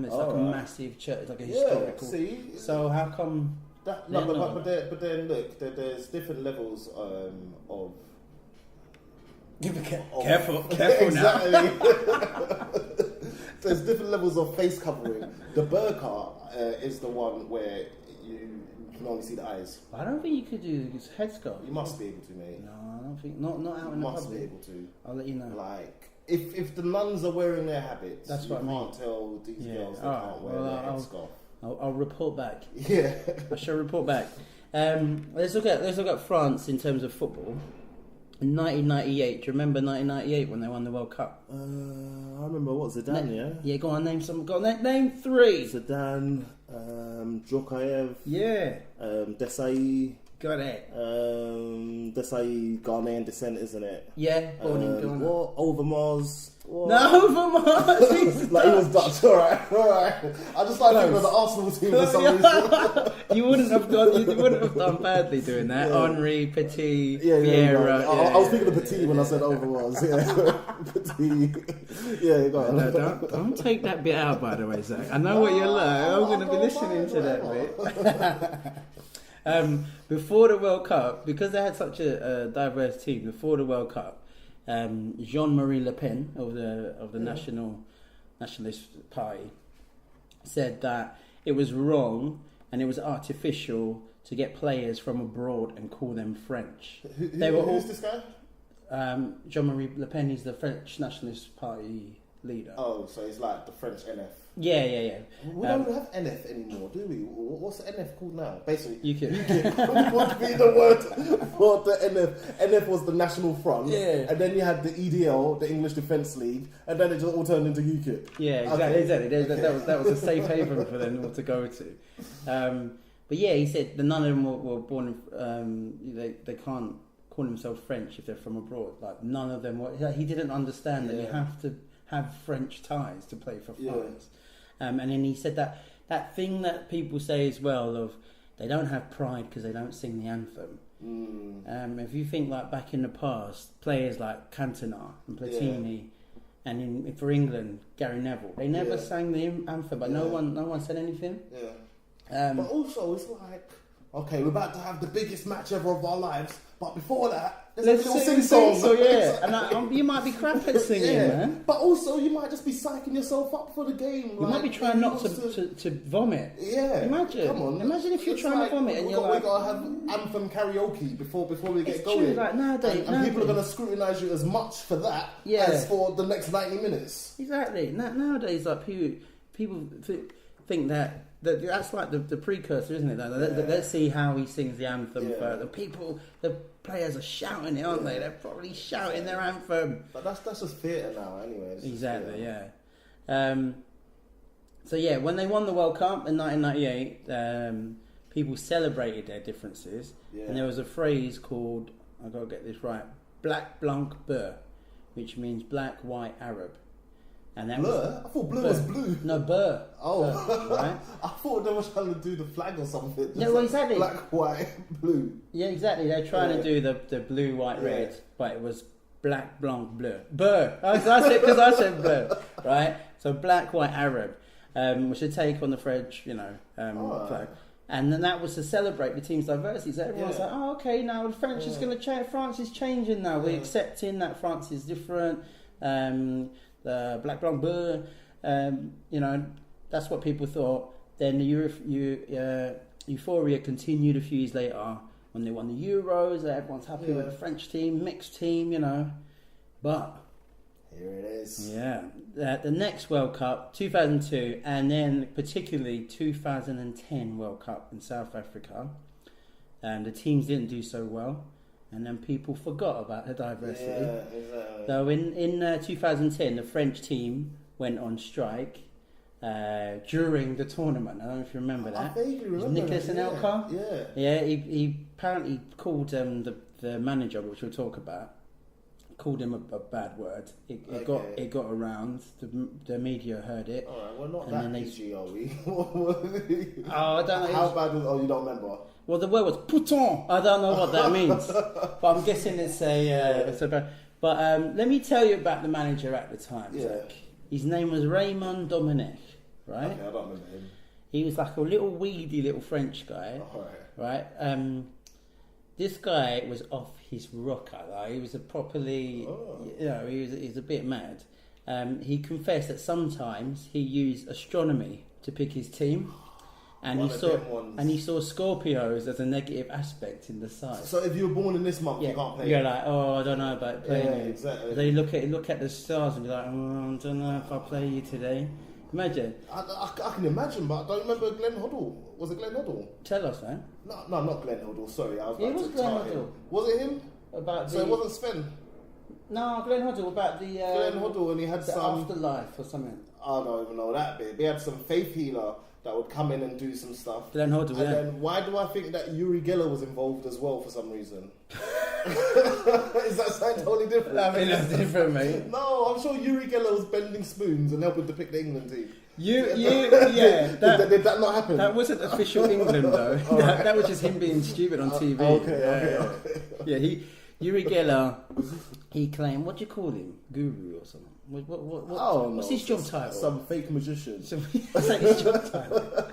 It's like a massive church. It's like a historical. See? So how come? But then look, there's different levels of. Careful exactly. now. There's different levels of face covering. The burqa is the one where you can only see the eyes. I don't think you could do his headscarf. You must be able to, mate. No, I don't think. Not out in the public. You must be able to. I'll let you know. Like, if the nuns are wearing their habits, that's what I can't mean. tell these girls they can't wear their headscarf. I'll report back. Yeah, I shall report back. Let's look at France in terms of football. In 1998, do you remember 1998 when they won the World Cup? I remember Zidane, yeah? Yeah, go on, name some. Go on, name three. Zidane, Djokaev. Yeah. Desai. Got it. Desai, Ghanaian descent, isn't it? Yeah, born in Ghana. What? Overmars. What? No, Overmars. Like, he was Dutch. All right. I just like thinking of the Arsenal team for some reason. You wouldn't have done badly doing that. Yeah. Henri, Petit, Vieira. I was thinking of Petit when I said Overmars. Yeah, Petit. Yeah, go on. No, don't take that bit out, by the way, Zach. I know what you're like. I'm going to be listening to that bit. Before the World Cup, because they had such a diverse team, before the World Cup, Jean-Marie Le Pen of the Nationalist Party said that it was wrong and it was artificial to get players from abroad and call them French. Who's this guy? Jean-Marie Le Pen. He's the French Nationalist Party leader. Oh, so he's like the French NF. Yeah. We don't have NF anymore, do we? What's the NF called now? Basically, UKIP. What would be the word for the NF? NF was the National Front, and then you had the EDL, the English Defence League, and then it just all turned into UKIP. Yeah, exactly. Okay. That was a safe haven for them all to go to. But yeah, he said that none of them were born. They can't call themselves French if they're from abroad. Like none of them were. He didn't understand that you have to have French ties to play for France. And then he said that thing that people say as well of they don't have pride because they don't sing the anthem. If you think like back in the past, players like Cantona and Platini, and for England, Gary Neville, they never sang the anthem, but no one said anything. Yeah. But also, it's like, okay, we're about to have the biggest match ever of our lives, but before that, let's little sing song. So yeah, and you might be crap at singing, man. But also, you might just be psyching yourself up for the game. You might be trying not to vomit. Yeah, imagine. Come on. Imagine if you're trying to vomit and you're like, we gotta have anthem karaoke before we get going. True, like nowadays, and people are gonna scrutinise you as much for that as for the next 90 minutes. Exactly. Nowadays, like people think that's like the precursor, isn't it? Let's see how he sings the anthem. The players are shouting it, aren't they? They're probably shouting their anthem. But that's just theatre now, anyway. Exactly, yeah. So yeah, when they won the World Cup in 1998, people celebrated their differences, and there was a phrase called, I've got to get this right, Black Blanc Bleu, which means black, white, Arab. And that blur? I thought blue was blue. No, blur. Oh, blur, right? I thought they were trying to do the flag or something. Yeah, well, exactly. Black, white, blue. Yeah, exactly. They're trying to do the blue, white, red, but it was black, blanc, bleu. Blur. Because I said blur, right? So black, white, Arab, which should take on the French, flag. And then that was to celebrate the team's diversity. So everyone's like, oh, okay, now the French is going to change. France is changing now. We're accepting that France is different. The black, blanc, bleu, that's what people thought. Then the euphoria continued a few years later when they won the Euros. Everyone's happy with the French team, mixed team, But here it is. Yeah, the next World Cup, 2002, and then particularly 2010 World Cup in South Africa, the teams didn't do so well. And then people forgot about the diversity. Yeah, exactly. So in 2010, the French team went on strike during the tournament. I don't know if you remember that. I vaguely remember Nicholas Anelka. Yeah. Yeah, he apparently called the manager, which we'll talk about, called him a bad word. It got around. The media heard it. All right, well, not that PG, are we? I don't know. How bad was? Oh, you don't remember? Well, the word was "putain." I don't know what that means, but I'm guessing it's a bad. But let me tell you about the manager at the time. Yeah. Zach. His name was Raymond Domenech. right? Okay, I don't remember him. He was like a little weedy little French guy, right? This guy was off his rocker. Like, he was a properly, he was a bit mad. He confessed that sometimes he used astronomy to pick his team. And he saw Scorpios as a negative aspect in the side. So if you were born in this month, you can't play. You're like, I don't know about playing you. Exactly. They look at the stars and be like, I don't know if I'll play you today. Imagine. I can imagine, but I don't remember Glenn Hoddle. Was it Glenn Hoddle? Tell us, man. No, not Glenn Hoddle. Sorry, I was It was Glenn Hoddle. Him. Was it him? So it wasn't Sven. No, Glenn Hoddle about the Glenn Hoddle, and he had some afterlife or something. I don't even know that bit. He had some faith healer that would come in and do some stuff. Glenn Hoddle, and then why do I think that Uri Geller was involved as well for some reason? Is that something totally different? I mean, that's different, mate. No, I'm sure Uri Geller was bending spoons and helping to pick the England team. Did that not happen? That wasn't official England though. That was just him being stupid on TV. Okay. Yuri Geller, he claimed, what do you call him? Guru or something? What's his job title? Some fake magician. What's his job title?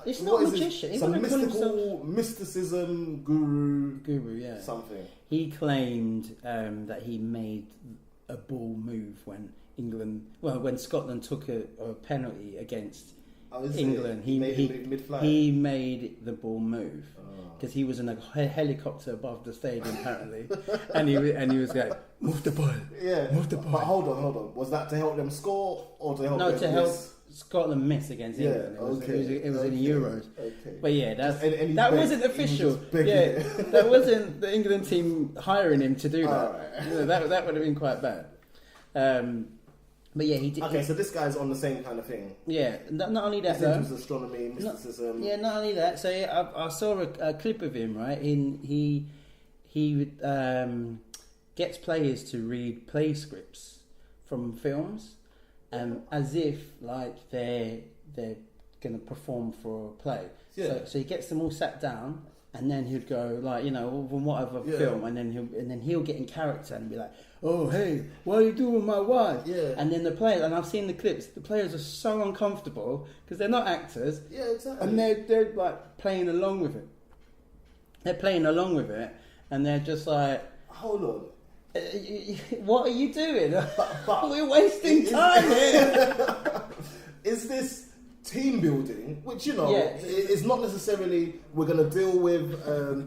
It's not a magician. Some mysticism guru. Guru, yeah. Something. He claimed that he made a ball move when Scotland took a penalty against England. He made the ball move. Because he was in a helicopter above the stadium apparently, and he was like, move the ball, move the ball. But hold on, was that to help them score or to help? No, to help Scotland miss against England. It was in the Euros. Okay. But yeah, that wasn't official. Yeah, that wasn't the England team hiring him to do that. Right. That would have been quite bad. But yeah, he did. Okay, so this guy's on the same kind of thing. Yeah, not only that though. Into astronomy, mysticism. Not only that. So I saw a clip of him. Right, he gets players to read play scripts from films, as if like they're going to perform for a play. Yeah. So he gets them all sat down. And then he'd go like, from whatever film, and then he'll get in character and be like, "Oh, hey, what are you doing with my wife?" Yeah. And then the players, and I've seen the clips. The players are so uncomfortable because they're not actors. Yeah, exactly. And they're like playing along with it. They're playing along with it, and they're just like, "Hold on, what are you doing? But we're wasting time here." Is this team building, which is not necessarily we're going to deal with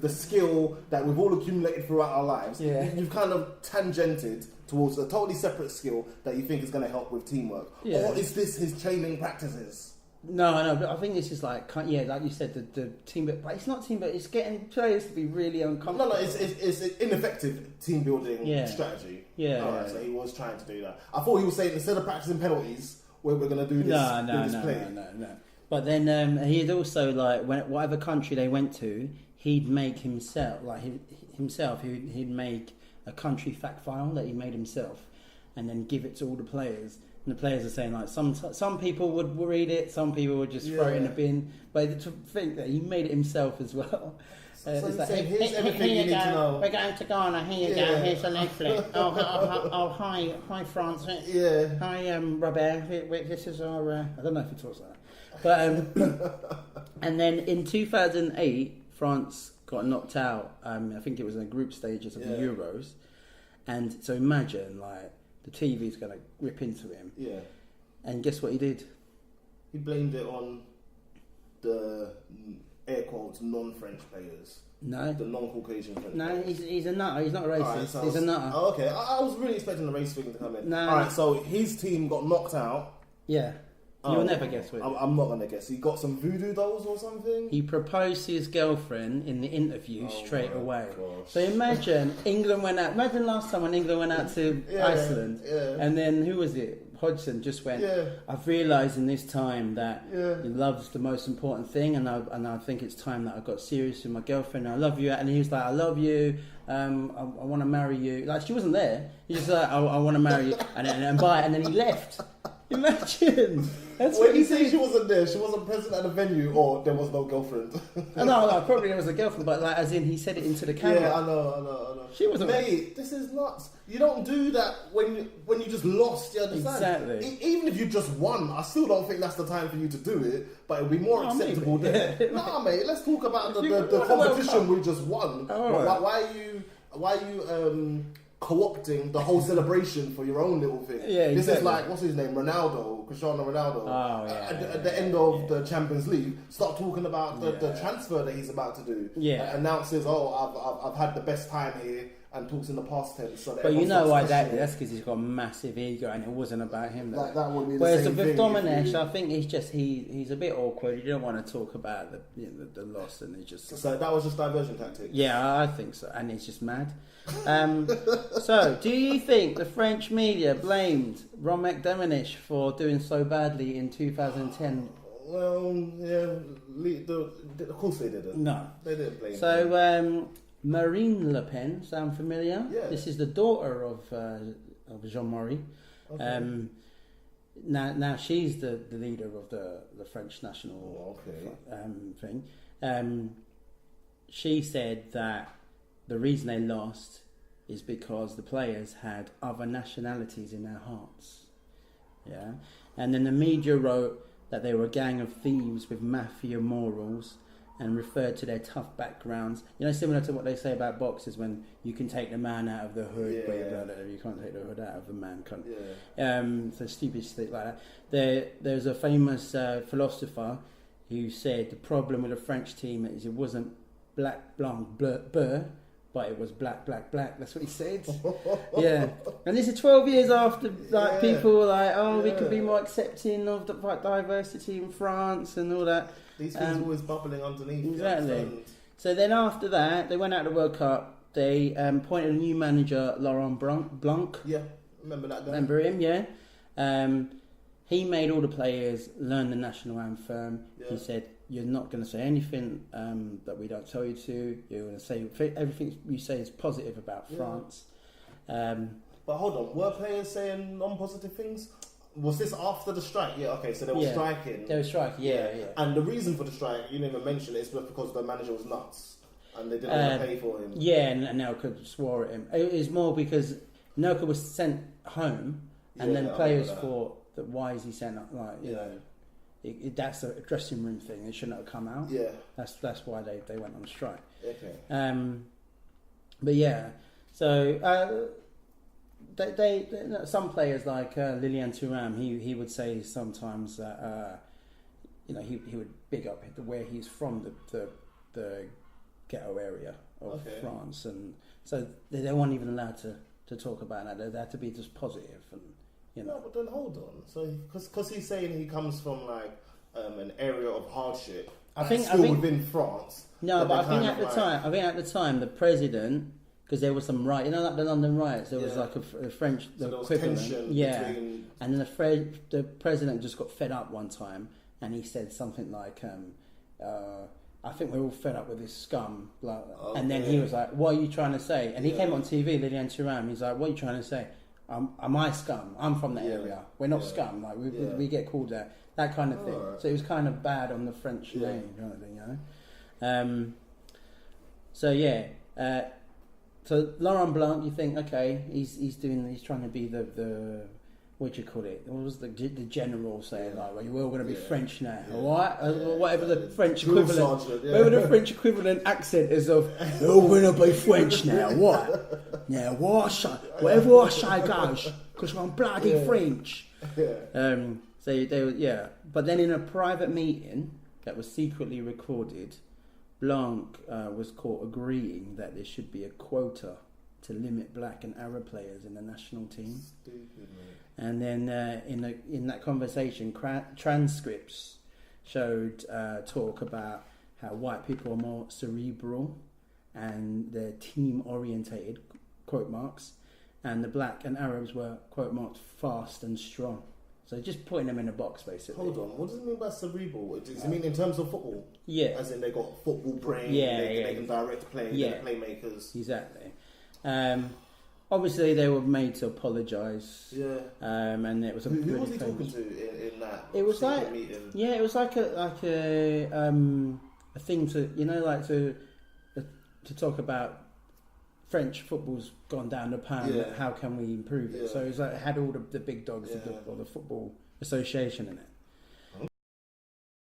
the skill that we've all accumulated throughout our lives. Yeah. You've kind of tangented towards a totally separate skill that you think is going to help with teamwork. Yeah. Or is this his training practices? No, but I think this is like you said, the team, but it's not team, but it's getting players to be really uncomfortable. No, it's an ineffective team building strategy. Yeah. Alright, so he was trying to do that. I thought he was saying instead of practicing penalties, where we're going to do this. No. But then he'd also whatever country they went to, he'd make himself he'd make a country fact file that he made himself, and then give it to all the players. And the players are saying like some people would read it, some people would just throw it in a bin. But to think that he made it himself as well. So he's like, here's everything you need to know. We're going to Ghana. Here you go. Here's the leaflet. Hi, France. Yeah. Hi, Robert. This is our. I don't know if he talks like that, but and then in 2008, France got knocked out. I think it was in the group stages of the Euros, and so imagine like the TV's going to rip into him. Yeah. And guess what he did? He blamed it on the air quotes non-French players. No. The non-Caucasian French players. No, he's a nutter. He's not a racist. Right, so he's a nutter. Oh, okay. I was really expecting the race thing to come in. No. Alright, so his team got knocked out. Yeah. You'll never guess what. I'm not going to guess. He got some voodoo dolls or something? He proposed to his girlfriend in the interview straight away. Gosh. So imagine England went out. Imagine last time when England went out to Iceland. Yeah. And then who was it? Hodgson just went, I've realised in this time that love's the most important thing, and I think it's time that I got serious with my girlfriend. I love you. And he was like, I love you. I want to marry you. Like, she wasn't there. He was like, I want to marry you. And then he left. Imagine. That's when what you say she wasn't there, she wasn't present at the venue, or there was no girlfriend. No, probably there was a girlfriend, but like as in he said it into the camera. Yeah, I know. She wasn't. Mate, this is nuts. You don't do that when you just lost. You understand? Exactly. Even if you just won, I still don't think that's the time for you to do it. But it would be more acceptable there. Yeah. Nah, mate. Let's talk about the competition we just won. Right. Why are you co-opting the whole celebration for your own little thing? Yeah, exactly. This is like, what's his name, Cristiano Ronaldo. Oh, yeah, at the end of the Champions League, start talking about the transfer that he's about to do. Yeah, announces, I've had the best time here, and talks in the past tense. So but you know why that's because he's got a massive ego, and it wasn't about him. That would be the Whereas same with thing. Domenech, I think he's a bit awkward. You don't want to talk about the loss, and he just. So that was just diversion tactics. Yeah, I think so, and it's just mad. So, do you think the French media blamed Romek Domenech for doing so badly in 2010? Well, yeah, of course they didn't. No, they didn't blame. So, Marine Le Pen, sound familiar? Yeah. This is the daughter of Jean-Marie. Okay. Now she's the leader of the French national thing. She said that the reason they lost is because the players had other nationalities in their hearts. Yeah. And then the media wrote that they were a gang of thieves with mafia morals and referred to their tough backgrounds. You know, similar to what they say about boxers when you can take the man out of the hood, but you can't take the hood out of the man. So stupid shit like that. There's a famous philosopher who said the problem with the French team is it wasn't black, blanc, bleu, but it was black, black, black. That's what he said. Yeah. And this is 12 years after people were like, we could be more accepting of the diversity in France and all that. These things always bubbling underneath. Exactly. So then after that, they went out to the World Cup. They appointed a new manager, Laurent Blanc. Yeah, remember that guy. Remember him, yeah. He made all the players learn the national anthem. Yeah. He said, you're not going to say anything that we don't tell you to. You're going to say everything you say is positive about France. But hold on, were players saying non-positive things? Was this after the strike? Yeah, okay, so they were striking. They were striking, yeah. And the reason for the strike, you didn't even mention it, is because the manager was nuts and they didn't want to pay for him. Yeah, and Nelka swore at him. It was more because Nelka was sent home and then players thought that why is he sent up? Like, you know, that's a dressing room thing. It shouldn't have come out. Yeah. That's why they went on strike. Okay. But yeah, so... They some players like Lilian Thuram, he would say sometimes that he would big up where he's from, the ghetto area of France, and so they weren't even allowed to talk about that. They had to be just positive, and No, but then hold on. So because he's saying he comes from like an area of hardship, I think within France. No, but I think at the time the president. Because there was some like the London riots. There was like a French equivalent, between... And then the president just got fed up one time, and he said something like, "I think we're all fed up with this scum." And then he was like, "What are you trying to say?" And he came on TV, Lilian Thuram. He's like, "What are you trying to say? Am I scum? I'm from that area. We're not scum. Like we get called that kind of thing." Right. So it was kind of bad on the French name, kind of thing, So Laurent Blanc, you think he's trying to be the what do you call it? What was the general saying like? Well, we're all going to be French now, whatever the French equivalent, whatever the French equivalent accent is of. We're all going to be French now. What? Yeah, whatever I say goes, because I'm bloody French. So they were, but then in a private meeting that was secretly recorded. Blanc was caught agreeing that there should be a quota to limit black and Arab players in the national team. Stupid, mate. And then in that conversation, transcripts showed talk about how white people are more cerebral and they're team-orientated, quote marks, and the black and Arabs were, quote marks, fast and strong. So just putting them in a box, basically. Hold on, what does it mean by cerebral? Does it mean in terms of football? Yeah. As in they got football brain, they can direct play, they're playmakers. Exactly. obviously they were made to apologise. Yeah. And it was a who was he talking to in that? It was like meeting? Yeah, it was like a thing to to talk about. French football's gone down the pan. Yeah. How can we improve it? Yeah. So it was like, it had all the big dogs of the Football Association in it.